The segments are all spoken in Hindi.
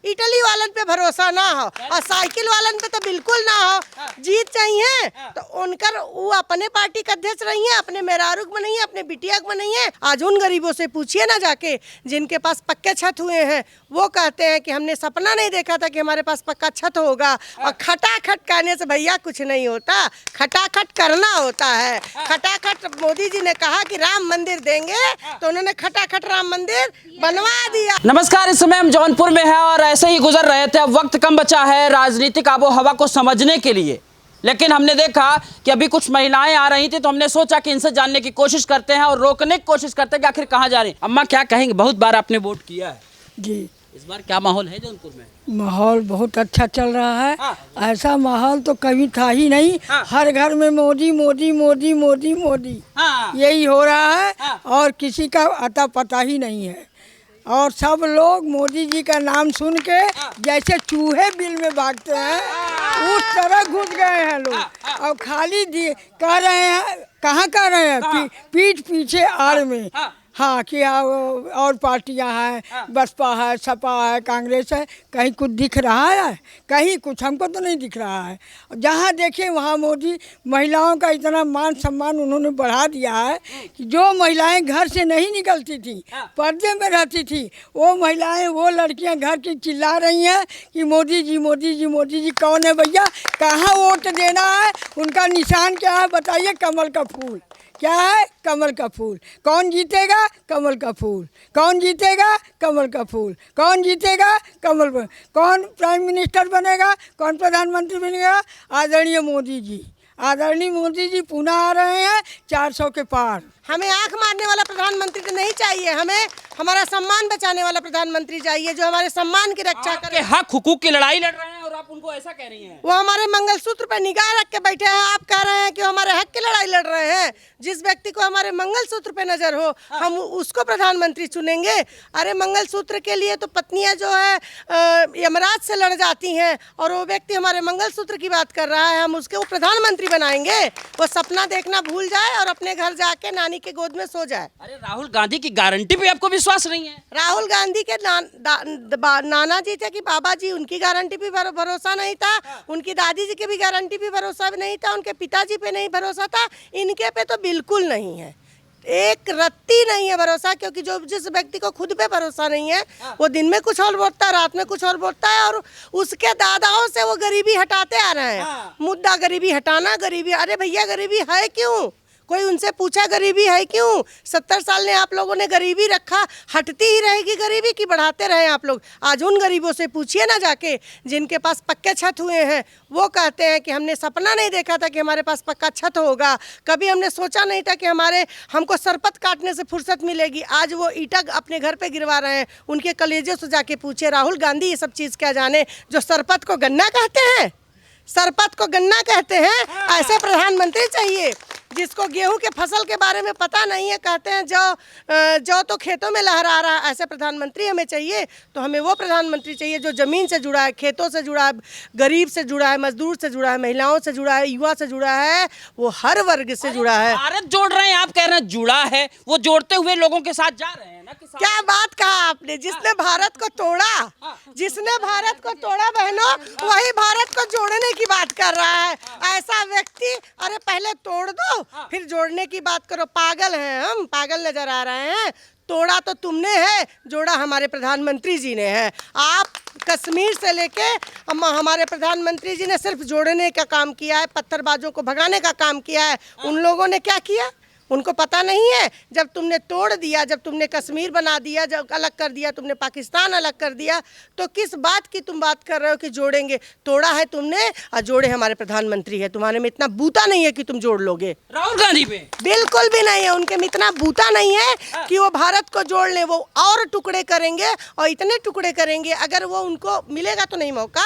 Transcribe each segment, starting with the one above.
इटली वालन पे भरोसा ना हो और साइकिल वालन पे तो बिल्कुल ना हो। जीत चाहिए तो उनकर वो अपने पार्टी का अध्यक्ष रही है, अपने मेहरारू बनाइए, अपने बिटिया को बनाइए। आज उन गरीबों से पूछिए ना जाके जिनके पास पक्के छत हुए हैं, वो कहते हैं कि हमने सपना नहीं देखा था कि हमारे पास पक्का छत होगा। और खटाखट कहने से भैया कुछ नहीं होता, खटाखट करना होता है। खटाखट मोदी जी ने कहा कि राम मंदिर देंगे तो उन्होंने खटाखट राम मंदिर बनवा दिया। नमस्कार, इस समय हम जौनपुर में हैं और ऐसे ही गुजर रहे थे। अब वक्त कम बचा है राजनीतिक आबो हवा को समझने के लिए, लेकिन हमने देखा कि अभी कुछ महिलाएं आ रही थी तो हमने सोचा कि इनसे जानने की कोशिश करते हैं और रोकने की कोशिश करते हैं कि आखिर कहाँ जा रही हैं। अम्मा क्या कहेंगे, बहुत बार आपने वोट किया है जी, इस बार क्या माहौल है जौनपुर में? माहौल बहुत अच्छा चल रहा है। हाँ। ऐसा माहौल तो कभी था ही नहीं। हाँ। हर घर में मोदी मोदी मोदी मोदी मोदी हाँ। यही हो रहा है। हाँ। और किसी का अता पता ही नहीं है और सब लोग मोदी जी का नाम सुन के जैसे चूहे बिल में भागते हैं उस तरह घुस गए हैं लोग। और खाली कह रहे हैं, कहाँ कह रहे हैं, पीठ पीछे आड़ में। हाँ कि और पार्टियां हैं, बसपा है, सपा है, कांग्रेस है, कहीं कुछ दिख रहा है? कहीं कुछ हमको तो नहीं दिख रहा है। जहाँ देखें वहाँ मोदी महिलाओं का इतना मान सम्मान उन्होंने बढ़ा दिया है कि जो महिलाएं घर से नहीं निकलती थी, पर्दे में रहती थी, वो महिलाएं, वो लड़कियां घर की चिल्ला रही हैं कि मोदी जी मोदी जी मोदी जी। कौन है भैया, कहाँ वोट देना है, उनका निशान क्या है बताइए? कमल का फूल। क्या है? कमल का फूल। कौन जीतेगा? कमल का फूल। कौन जीतेगा? कमल का फूल। कौन जीतेगा? कमल का। कौन प्राइम मिनिस्टर बनेगा? कौन प्रधानमंत्री बनेगा? आदरणीय मोदी जी। आदरणीय मोदी जी पुनः आ रहे हैं 400 के पार। हमें आंख मारने वाला प्रधानमंत्री तो नहीं चाहिए, हमें हमारा सम्मान बचाने वाला प्रधानमंत्री चाहिए जो हमारे सम्मान की रक्षा करे। हक हुकूक की लड़ाई लड़ रहे हैं और आप उनको ऐसा कह रही हैं? वो हमारे मंगलसूत्र पर निगाह रख के बैठे हैं, आप कह रहे हैं कि वो हमारे हक की लड़ाई लड़ रहे हैं। जिस व्यक्ति को हमारे मंगलसूत्र पे नजर हो हम उसको प्रधानमंत्री चुनेंगे। अरे मंगलसूत्र के लिए तो पत्नियां जो है यमराज से लड़ जाती हैं और वो व्यक्ति हमारे मंगलसूत्र की बात कर रहा है, हम उसके वो प्रधानमंत्री बनाएंगे। वो सपना देखना भूल जाए और अपने घर जाके नानी के गोद में सो जाए। अरे राहुल गांधी की गारंटी पे आपको विश्वास नहीं है? राहुल गांधी के नाना जी थे कि बाबा जी, उनकी गारंटी पे भरोसा नहीं था। उनकी दादी जी की भी गारंटी पे भरोसा नहीं था। उनके पिताजी पे नहीं भरोसा था। इनके पे तो बिल्कुल नहीं है, एक रत्ती नहीं है भरोसा। क्योंकि जो जिस व्यक्ति को खुद पे भरोसा नहीं है वो दिन में कुछ और बोलता है, रात में कुछ और बोलता है और उसके दादाओं से वो गरीबी हटाते आ रहे हैं। मुद्दा गरीबी हटाना, गरीबी। अरे भैया गरीबी है क्यों? कोई उनसे पूछा गरीबी है क्यों? 70 साल ने आप लोगों ने गरीबी रखा, हटती ही रहेगी गरीबी की बढ़ाते रहे आप लोग? आज उन गरीबों से पूछिए ना जाके जिनके पास पक्के छत हुए हैं, वो कहते हैं कि हमने सपना नहीं देखा था कि हमारे पास पक्का छत होगा। कभी हमने सोचा नहीं था कि हमको सरपत काटने से फुर्सत मिलेगी। आज वो ईंटा अपने घर पे गिरवा रहे हैं। उनके कलेजे से जाके पूछे राहुल गांधी ये सब चीज़ क्या जाने जो सरपत को गन्ना कहते हैं, सरपत को गन्ना कहते हैं। ऐसे प्रधानमंत्री चाहिए जिसको गेहूं के फसल के बारे में पता नहीं है, कहते हैं जो तो खेतों में लहरा रहा है। ऐसे प्रधानमंत्री हमें चाहिए। तो हमें वो प्रधानमंत्री चाहिए जो ज़मीन से जुड़ा है, खेतों से जुड़ा है, गरीब से जुड़ा है, मजदूर से जुड़ा है, महिलाओं से जुड़ा है, युवा से जुड़ा है, वो हर वर्ग से जुड़ा है। भारत जोड़ रहे हैं, आप कह रहे हैं जुड़ा है, वो जोड़ते हुए लोगों के साथ जा रहे हैं ना। क्या बात कहा आपने? जिसने भारत को तोड़ा, जिसने भारत को तोड़ा बहनों, वही भारत को जोड़ने की बात कर रहा है। ऐसा व्यक्ति, अरे पहले तोड़ दो फिर जोड़ने की बात करो। पागल हैं हम, पागल नजर आ रहे हैं। तोड़ा तो तुमने है, जोड़ा हमारे प्रधानमंत्री जी ने है। आप कश्मीर से लेके हमारे प्रधानमंत्री जी ने सिर्फ जोड़ने का काम किया है, पत्थरबाजों को भगाने का काम किया है। उन लोगों ने क्या किया उनको पता नहीं है। जब तुमने तोड़ दिया, जब तुमने कश्मीर बना दिया, जब अलग कर दिया, तुमने पाकिस्तान अलग कर दिया, तो किस बात की तुम बात कर रहे हो कि जोड़ेंगे? तोड़ा है तुमने और जोड़े हमारे प्रधानमंत्री है। तुम्हारे में इतना बूता नहीं है कि तुम जोड़ लोगे। राहुल गांधी पे बिल्कुल भी नहीं है, उनके में इतना बूता नहीं है कि वो भारत को जोड़ ले। वो और टुकड़े करेंगे और इतने टुकड़े करेंगे, अगर वो उनको मिलेगा तो नहीं मौका।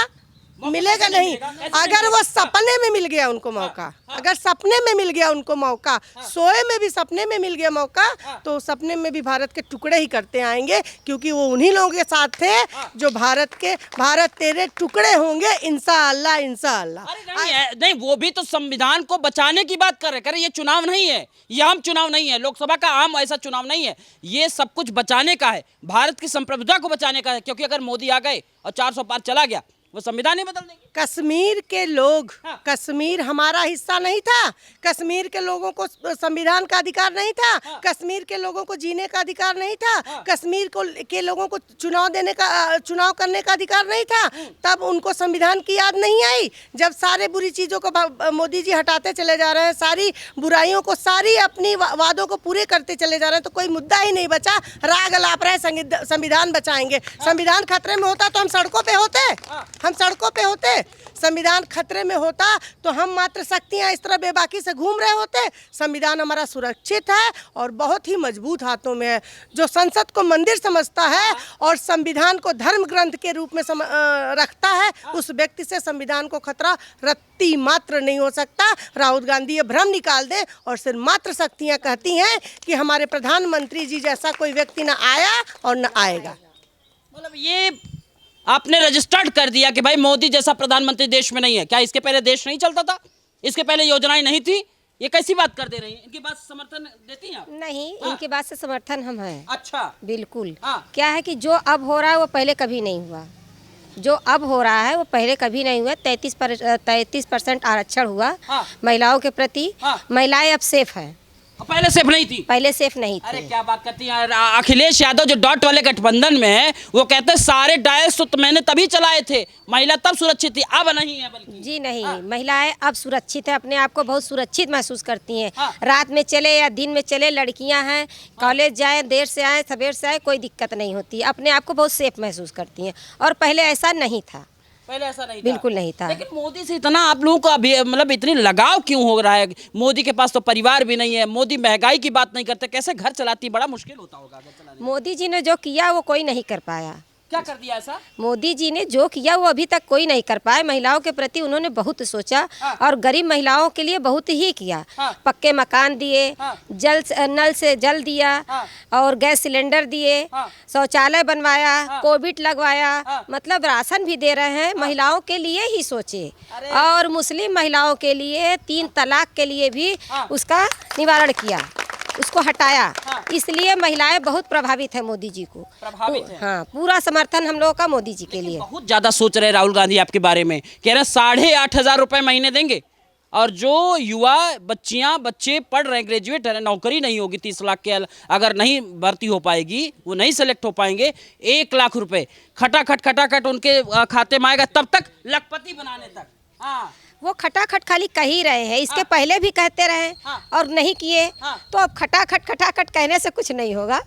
मिलेगा नहीं। अगर वो सपने में मिल गया उनको मौका, अगर सपने में मिल गया उनको मौका, सोए में भी सपने में मिल गया मौका, तो सपने में भी भारत के टुकड़े ही करते आएंगे, क्योंकि वो उन्हीं लोगों के साथ थे जो भारत तेरे टुकड़े होंगे इंशाअल्लाह इंशाअल्लाह। नहीं, वो भी तो संविधान को बचाने की बात कर रहे, ये चुनाव नहीं है, ये आम चुनाव नहीं है, लोकसभा का आम ऐसा चुनाव नहीं है, ये सब कुछ बचाने का है, भारत की संप्रभुता को बचाने का है। क्योंकि अगर मोदी आ गए और 400 पार चला गया, वो संविधान ही बदल देंगे। कश्मीर के लोग, कश्मीर हमारा हिस्सा नहीं था, कश्मीर के लोगों को संविधान का अधिकार नहीं था, कश्मीर के लोगों को जीने का अधिकार नहीं था, कश्मीर के लोगों को चुनाव करने का अधिकार नहीं था। तब उनको संविधान की याद नहीं आई। जब सारे बुरी चीज़ों को मोदी जी हटाते चले जा रहे हैं, सारी बुराइयों को, सारी अपनी वादों को पूरे करते चले जा रहे हैं, तो कोई मुद्दा ही नहीं बचा। राग अलाप रहे संविधान बचाएंगे। संविधान खतरे में होता तो हम सड़कों पे होते, हम सड़कों पे होते। संविधान खतरे में होता तो हम मात्र शक्तियां इस तरह बेबाकी से घूम रहे होते। संविधान हमारा सुरक्षित है और बहुत ही मजबूत हाथों में है। जो संसद को मंदिर समझता है और संविधान को धर्म ग्रंथ के रूप में रखता है, उस व्यक्ति से संविधान को खतरा रत्ती मात्र नहीं हो सकता। राहुल गांधी ये भ्रम निकाल दे और सिर्फ मात्र शक्तियां कहती हैं कि हमारे प्रधानमंत्री जी जैसा कोई व्यक्ति न आया और न आएगा। मतलब ये आपने रजिस्टर्ड कर दिया कि भाई मोदी जैसा प्रधानमंत्री देश में नहीं है। क्या इसके पहले देश नहीं चलता था? इसके पहले योजनाएं नहीं थी? ये कैसी बात कर दे रही हैं? इनकी बात से समर्थन देती हैं आप? नहीं, इनकी बात से समर्थन हम हैं। अच्छा, बिल्कुल। हाँ। क्या है कि जो अब हो रहा है वो पहले कभी नहीं हुआ। जो अब हो रहा है वो पहले कभी नहीं हुआ। 33% आरक्षण हुआ महिलाओं के प्रति। महिलाएं अब सेफ हैं, पहले सेफ नहीं थी। पहले सेफ नहीं थी। अरे क्या बात करती हैं। अखिलेश यादव जो डॉट वाले गठबंधन में है, वो कहते हैं सारे डायस तो मैंने तभी चलाए थे, महिला तब सुरक्षित थी, अब नहीं है। बल्कि जी नहीं, महिलाएं अब सुरक्षित है, अपने आप को बहुत सुरक्षित महसूस करती हैं। रात में चले या दिन में चले, लड़कियां हैं, कॉलेज जाएं, देर से आए सवेर से आए, कोई दिक्कत नहीं होती, अपने आप को बहुत सेफ महसूस करती हैं। और पहले ऐसा नहीं था, पहले ऐसा नहीं था। बिल्कुल नहीं था। लेकिन मोदी से इतना आप लोगों को अभी मतलब इतनी लगाव क्यों हो रहा है? मोदी के पास तो परिवार भी नहीं है, मोदी महंगाई की बात नहीं करते, कैसे घर चलाती? बड़ा मुश्किल होता होगा घर चलाने। मोदी जी ने जो किया वो कोई नहीं कर पाया। क्या कर दिया ऐसा? मोदी जी ने जो किया वो अभी तक कोई नहीं कर पाए। महिलाओं के प्रति उन्होंने बहुत सोचा और गरीब महिलाओं के लिए बहुत ही किया। पक्के मकान दिए, नल से जल दिया और गैस सिलेंडर दिए, शौचालय बनवाया, कोविड लगवाया, मतलब राशन भी दे रहे हैं। महिलाओं के लिए ही सोचे। और मुस्लिम महिलाओं के लिए 3 तलाक के लिए भी उसका निवारण किया, उसको हटाया। इसलिए महिलाएं बहुत प्रभावित है मोदी जी को। प्रभावित है। हाँ, पूरा समर्थन हम लोगों का मोदी जी के लिए। बहुत ज्यादा सोच रहे राहुल गांधी आपके बारे में, कह रहे हैं 8,500 रुपए महीने देंगे। और जो युवा बच्चे पढ़ रहे हैं, ग्रेजुएट है, नौकरी नहीं होगी 30 लाख के, अगर नहीं भर्ती हो पाएगी, वो नहीं सेलेक्ट हो पाएंगे, 1 लाख रुपए खटाखट उनके खाते में आएगा, तब तक लखपति बनाने तक। हाँ, वो खटाखट खाली कह ही रहे हैं, इसके पहले भी कहते रहे और नहीं किए। तो अब खटाखट कहने से कुछ नहीं होगा।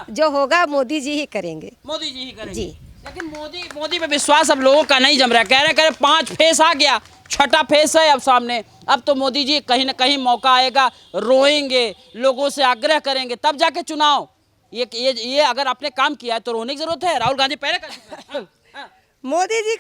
जो होगा मोदी जी ही करेंगे। मोदी जी ही करेंगे जी। लेकिन मोदी पे विश्वास अब लोगों का नहीं जम रहा। कह रहे 5 फेस आ गया, 6ठा फेस है अब सामने। अब तो मोदी जी कहीं ना कहीं मौका आएगा, रोएंगे, लोगों से आग्रह करेंगे, तब जाके चुनाव। ये अगर आपने काम किया है तो रोने की जरूरत है। राहुल गांधी पहले कर चुके हैं। मोदी जी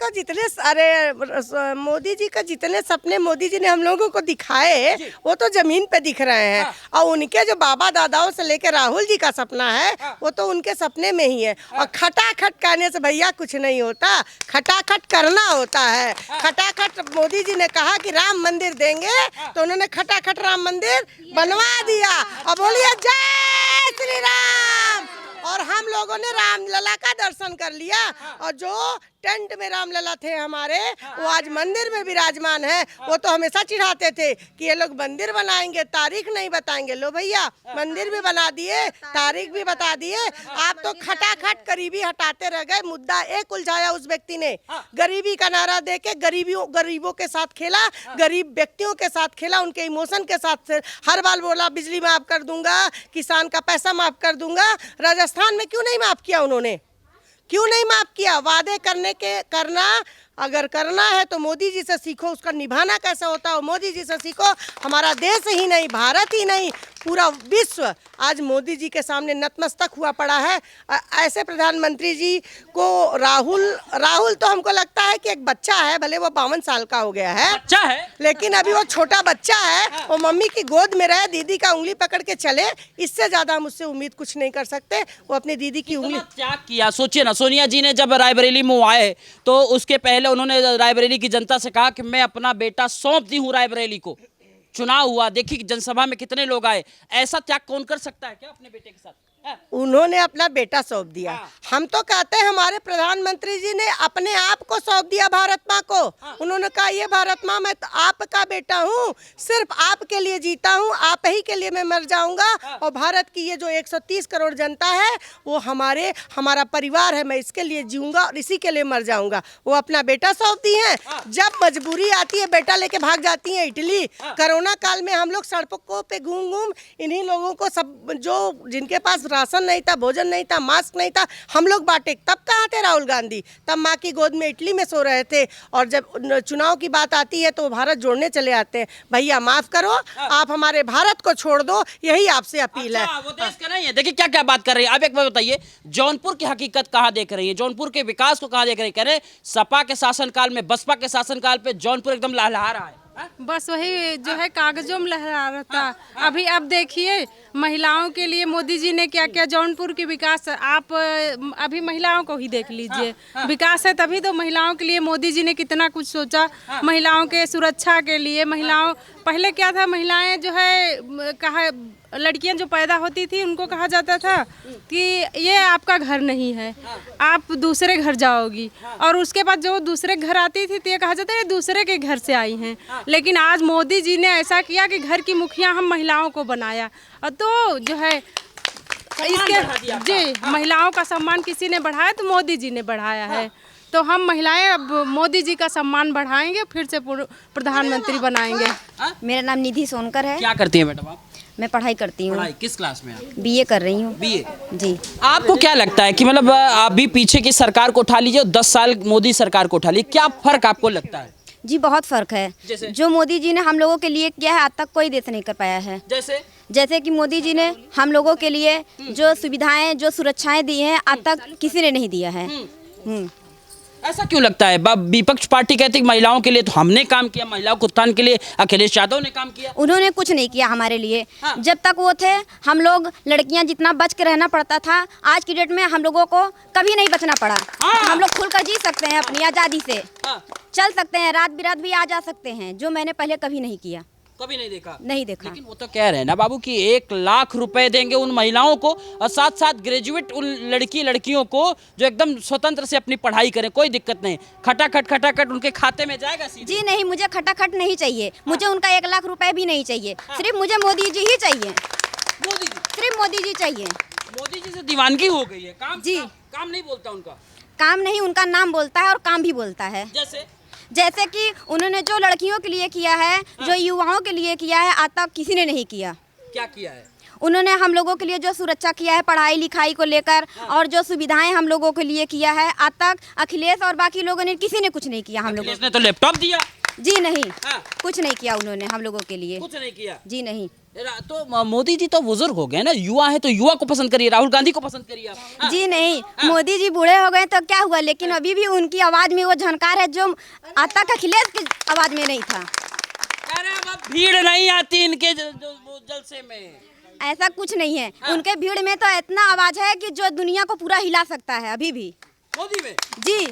को जितने सपने मोदी जी ने हम लोगों को दिखाए, वो तो जमीन पे दिख रहे हैं। और उनके जो बाबा दादाओं से लेकर राहुल जी का सपना है, वो तो उनके सपने में ही है। और खटाखट कहने से भैया कुछ नहीं होता, खटाखट करना होता है। खटाखट मोदी जी ने कहा कि राम मंदिर देंगे, तो उन्होंने खटाखट राम मंदिर बनवा दिया। और बोलिए जय श्री राम। और हम लोगों ने रामलला का दर्शन कर लिया। और जो टेंट में रामलला थे हमारे, वो आज मंदिर में विराजमान है। वो तो हमेशा चिढ़ाते थे कि ये लोग मंदिर बनाएंगे, तारीख नहीं बताएंगे। लो भैया, मंदिर भी बना दिए, तारीख भी बता दिए। आप तो खटाखट गरीबी हटाते रह गए। मुद्दा एक उलझाया उस व्यक्ति ने, गरीबी का नारा देके गरीबों के साथ खेला, गरीब व्यक्तियों के साथ खेला, उनके इमोशन के साथ। हर बार बोला बिजली माफ कर दूंगा, किसान का पैसा माफ कर दूंगा। राजस्थान में क्यों नहीं माफ किया उन्होंने? क्यों नहीं माफ किया? वादे करना अगर करना है तो मोदी जी से सीखो, उसका निभाना कैसे होता है मोदी जी से सीखो। हमारा देश ही नहीं, भारत ही नहीं, पूरा विश्व आज मोदी जी के सामने नतमस्तक हुआ पड़ा है। ऐसे प्रधानमंत्री जी को राहुल तो हमको लगता है कि एक बच्चा है, भले वो 52 साल का हो गया है, अच्छा है, लेकिन अभी वो छोटा बच्चा है। वो मम्मी की गोद में रहे, दीदी का उंगली पकड़ के चले, इससे ज्यादा हम उससे उम्मीद कुछ नहीं कर सकते। वो अपनी दीदी की उंगली त्याग किया। सोचिए ना, सोनिया जी ने जब रायबरेली में आए तो उसके पहले उन्होंने रायबरेली की जनता से कहा कि मैं अपना बेटा सौंप दी हूँ रायबरेली को। चुनाव हुआ, देखिए जनसभा में कितने लोग आए। ऐसा त्याग कौन कर सकता है क्या अपने बेटे के साथ? उन्होंने अपना बेटा सौंप दिया। हम तो कहते हैं हमारे प्रधानमंत्री जी ने अपने आप को सौंप दिया भारत माँ को। उन्होंने कहा ये भारत माँ, मैं तो आपका बेटा हूँ, सिर्फ आपके लिए जीता हूँ, आप ही के लिए मैं मर जाऊंगा। और भारत की ये जो 130 करोड़ जनता है वो हमारा परिवार है, मैं इसके लिए जीऊंगा और इसी के लिए मर जाऊंगा। वो अपना बेटा सौंप दी है। जब मजबूरी आती है बेटा लेके भाग जाती है इटली। कोरोना काल में हम लोग सड़कों पे घूम इन्हीं लोगों को, सब जो जिनके पास राशन नहीं था, भोजन नहीं था, मास्क नहीं था, हम लोग बांटे। तब कहाँ थे राहुल गांधी? तब माँ की गोद में इटली में सो रहे थे। और जब चुनाव की बात आती है तो भारत जोड़ने चले आते हैं। भैया माफ करो, आप हमारे भारत को छोड़ दो, यही आपसे अपील है। वो देश का नहीं है। देखिए क्या क्या बात कर रही है। आप एक बात बताइए, जौनपुर की हकीकत कहाँ देख रही है, जौनपुर के विकास को कहाँ देख रही है? कह रहे सपा के शासनकाल में, बसपा के शासनकाल पे जौनपुर एकदम लहलहा रहा है। बस वही जो है कागजों में लहरा रहा था। अभी अब देखिए महिलाओं के लिए मोदी जी ने क्या क्या, जौनपुर की विकास, आप अभी महिलाओं को ही देख लीजिए। विकास है तभी तो महिलाओं के लिए मोदी जी ने कितना कुछ सोचा। महिलाओं के सुरक्षा के लिए, महिलाओं पहले क्या था, महिलाएं जो है कहा, लड़कियां जो पैदा होती थी उनको कहा जाता था कि ये आपका घर नहीं है, आप दूसरे घर जाओगी। और उसके बाद जो दूसरे घर आती थी तो ये कहा जाता है दूसरे के घर से आई हैं। लेकिन आज मोदी जी ने ऐसा किया कि घर की मुखिया हम महिलाओं को बनाया। और तो जो है इसके जी महिलाओं का सम्मान किसी ने बढ़ाया तो मोदी जी ने बढ़ाया है। तो हम महिलाएं अब मोदी जी का सम्मान बढ़ाएंगे, फिर से प्रधानमंत्री बनाएंगे। मेरा नाम निधि सोनकर है। क्या करती है मैडम आप? मैं पढ़ाई करती हूँ। पढ़ाई किस क्लास में आप? बीए कर रही हूँ। बीए। जी। आपको क्या लगता है कि मतलब आप भी पीछे की सरकार को उठा लीजिए, 10 साल मोदी सरकार को उठा लीजिए, क्या फर्क आपको लगता है? जी बहुत फर्क है। जो मोदी जी ने हम लोगों के लिए किया है आज तक कोई देश नहीं कर पाया है। जैसे कि मोदी जी ने हम लोगों के लिए जो सुविधाएं, जो सुरक्षाएं दी हैं आज तक किसी ने नहीं दिया है। ऐसा क्यों लगता है? विपक्ष पार्टी कहती है महिलाओं के लिए तो हमने काम किया, महिलाओं के उत्थान के लिए अखिलेश यादव ने काम किया। उन्होंने कुछ नहीं किया हमारे लिए। जब तक वो थे हम लोग लड़कियां जितना बच के रहना पड़ता था, आज की डेट में हम लोगों को कभी नहीं बचना पड़ा। हम लोग खुलकर जी सकते हैं, अपनी आज़ादी से चल सकते हैं, रात बिरात भी आ जा सकते हैं, जो मैंने पहले कभी नहीं किया। कभी नहीं देखा? नहीं देखा। लेकिन वो तो कह रहे हैं ना बाबू कि 1 लाख रुपए देंगे उन महिलाओं को और साथ साथ ग्रेजुएट उन लड़कियों को जो एकदम स्वतंत्र से अपनी पढ़ाई करें, कोई दिक्कत नहीं, खटाखट उनके खाते में जाएगा सीधे। जी नहीं, मुझे खटाखट नहीं चाहिए। मुझे उनका 1 लाख रुपए भी नहीं चाहिए। सिर्फ मुझे मोदी जी ही चाहिए। मोदी जी, सिर्फ मोदी जी चाहिए। मोदी जी से दीवानगी हो गई है। काम जी। काम नहीं बोलता उनका। काम नहीं, उनका नाम बोलता है और काम भी बोलता है। जैसे कि उन्होंने जो लड़कियों के लिए किया है, जो युवाओं के लिए किया है, आज तक किसी ने नहीं किया। क्या किया है? उन्होंने हम लोगों के लिए जो सुरक्षा किया है पढ़ाई लिखाई को लेकर, और जो सुविधाएं हम लोगों के लिए किया है, आज तक अखिलेश और बाकी लोगों ने किसी ने कुछ नहीं किया। हम लोगों ने तो लैपटॉप दिया। जी नहीं, कुछ नहीं किया उन्होंने हम लोगों के लिए। कुछ नहीं किया। जी नहीं। तो मोदी जी तो बुजुर्ग हो गए ना, युवा है तो युवा को पसंद करिए, राहुल गांधी को पसंद करिए आप। जी नहीं, मोदी जी बूढ़े हो गए तो क्या हुआ, लेकिन अभी भी उनकी आवाज में वो झनकार है जो आज तक अखिलेश की आवाज में नहीं था। कह रहे हैं अब भीड़ नहीं आती इनके जलसे में। ऐसा कुछ नहीं है। उनके भीड़ में तो इतना आवाज है कि जो दुनिया को पूरा हिला सकता है अभी भी। मोदी में? जी।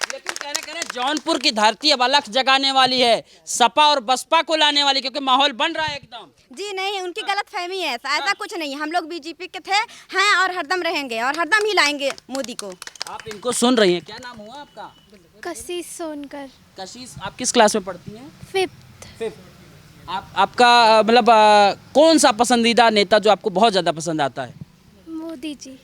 लेकिन कहने जौनपुर की धरती अब अलग जगाने वाली है, सपा और बसपा को लाने वाली, क्योंकि माहौल बन रहा है एकदम। जी नहीं, उनकी गलत फहमी है। ऐसा कुछ नहीं। हम लोग बीजेपी के थे, हैं और हरदम रहेंगे और हरदम ही लाएंगे मोदी को। आप इनको सुन रही हैं, क्या नाम हुआ आपका? कशिश सोनकर। कशिश, आप किस क्लास में पढ़ती हैं? 5th। आपका मतलब कौन सा पसंदीदा नेता जो आपको बहुत ज़्यादा पसंद आता है? मोदी जी।